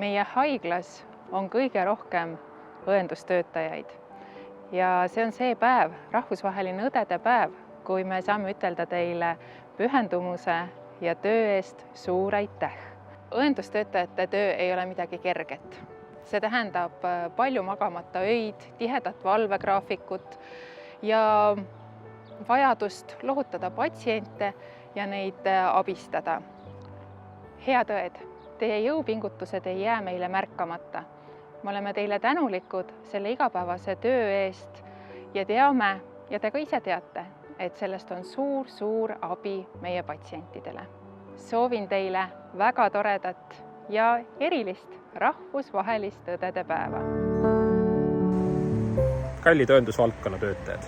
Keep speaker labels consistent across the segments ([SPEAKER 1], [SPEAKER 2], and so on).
[SPEAKER 1] Meie haiglas on kõige rohkem õendustöötajaid ja see on see päev, rahvusvaheline õdede päev, kui me saame ütelda teile pühendumuse ja töö eest suur aitäh. Õendustöötajate töö ei ole midagi kerget. See tähendab palju magamata öid, tihedat valvegraafikut ja vajadust lohutada patsiente ja neid abistada. Head õed, teie jõupingutused ei jää meile märkamata. Me oleme teile tänulikud selle igapäevase töö eest ja teame, ja te ka ise teate, et sellest on suur abi meie patsientidele. Soovin teile väga toredat ja erilist rahvusvahelist õdede päeva.
[SPEAKER 2] Kallid õendusvaldkonna töötajad,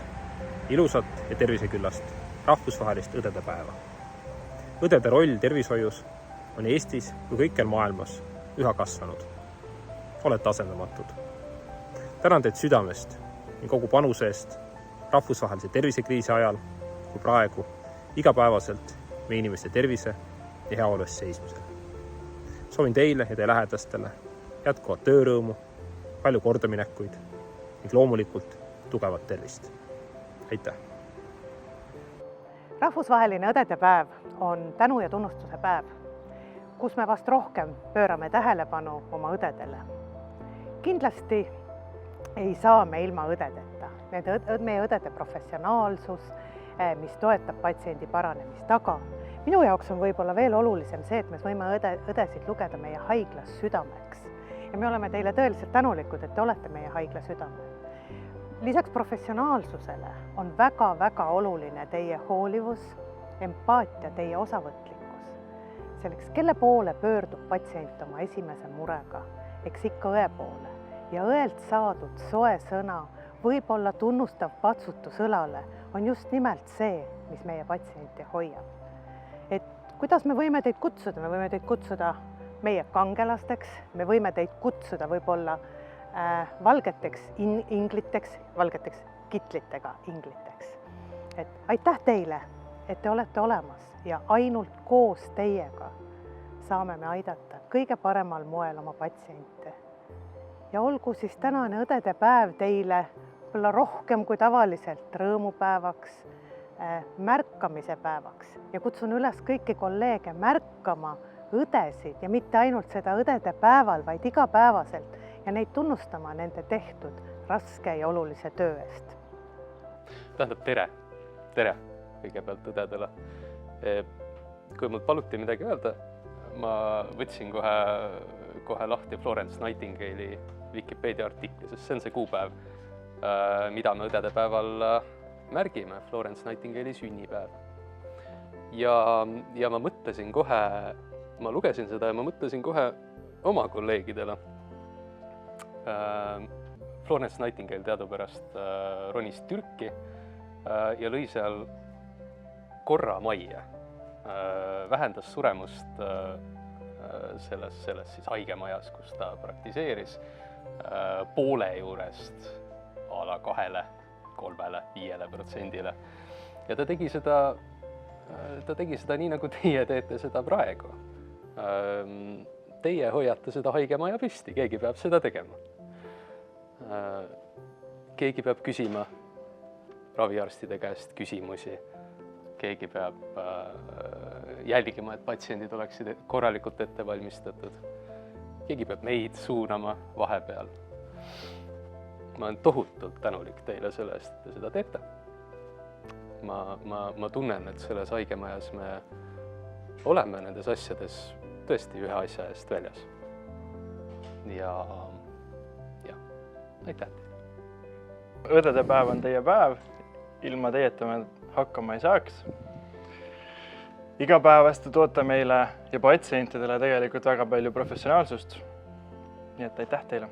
[SPEAKER 2] ilusat ja terviseküllast rahvusvahelist õdede päeva. Õdede roll tervishoius on Eestis kui kõikjal maailmas üha kasvanud. Olete asendamatud. Tänan teid südamest ning kogu panuse eest rahvusvahelise tervisekriisi ajal kui praegu igapäevaselt meie inimeste tervise ja heaolu eest seismisel. Soovin teile ja teie lähedastele jätkuvat töörõõmu, palju kordaminekuid ning loomulikult tugevat tervist. Aitäh!
[SPEAKER 3] Rahvusvaheline õdede päev on tänu ja tunnustuse päev, kus me vast rohkem pöörame tähelepanu oma õdedele. Kindlasti ei saa me ilma õdedeta. Meie õdede professionaalsus, mis toetab patsiendi paranemist, aga minu jaoks on võib-olla veel olulisem see, et me võime õdesid lugeda meie haiglas südameks. Ja me oleme teile tõeliselt tänulikud, et te olete meie haigla südamel. Lisaks professionaalsusele on väga oluline teie hoolivus, empaatia, teie osavõtlikkus. Selleks, kelle poole pöördub patsient oma esimese murega, eks ikka õe poole. Ja õelt saadud soe sõna, võib-olla tunnustav patsutus õlale, on just nimelt see, mis meie patsienti hoiab. Et kuidas me võime teid kutsuda? Me võime teid kutsuda meie kangelasteks, me võime teid kutsuda võib-olla valgeteks ingliteks, valgeteks kitlitega ingliteks. Et aitäh teile, et te olete olemas ja ainult koos teiega saame me aidata kõige paremal moel oma patsiente. Ja olgu siis tänane õdede päev teile võib-olla rohkem kui tavaliselt rõõmupäevaks, märkamise päevaks ja kutsun üles kõiki kolleege märkama õdesid ja mitte ainult seda õdede päeval, vaid igapäevaselt ja neid tunnustama nende tehtud raske ja olulise töö eest.
[SPEAKER 4] Tähendab tere kõigepealt õdedele. Kui mult paluti midagi öelda, ma võtsin kohe lahti Florence Nightingale'i Wikipedia artikli, sest see on see kuupäev, mida me õdede päeval märgime, Florence Nightingale'i sünnipäev. Ja ma mõtlesin kohe, ma lugesin seda ja ma mõtlesin kohe oma kolleegidele. Florence Nightingale teadupärast ronis Türki ja lõi seal korra majja. Vähendas suremust selles siis haigemajas, kus ta praktiseeris poole juurest a la 2, 3, 5%. Ja ta tegi seda nii, nagu teie teete seda praegu. Teie hoiate seda haigemaja püsti, keegi peab seda tegema. Keegi peab küsima raviarstide käest küsimusi. Keegi peab jälgima, et patsiendid oleksid korralikult ette valmistatud. Keegi peab meid suunama vahepeal. Ma olen tohutult tänulik teile selle eest, et te seda teete. Ma tunnen, et selles haigemajas me oleme nendes asjades tõesti ühe asja eest väljas. Ja aitäh teile.
[SPEAKER 5] Õdede päev on teie päev. Ilma teieta me hakkama ei saaks. Igapäevast toote meile ja patsientidele tegelikult väga palju professionaalsust. Nii et aitäh teile.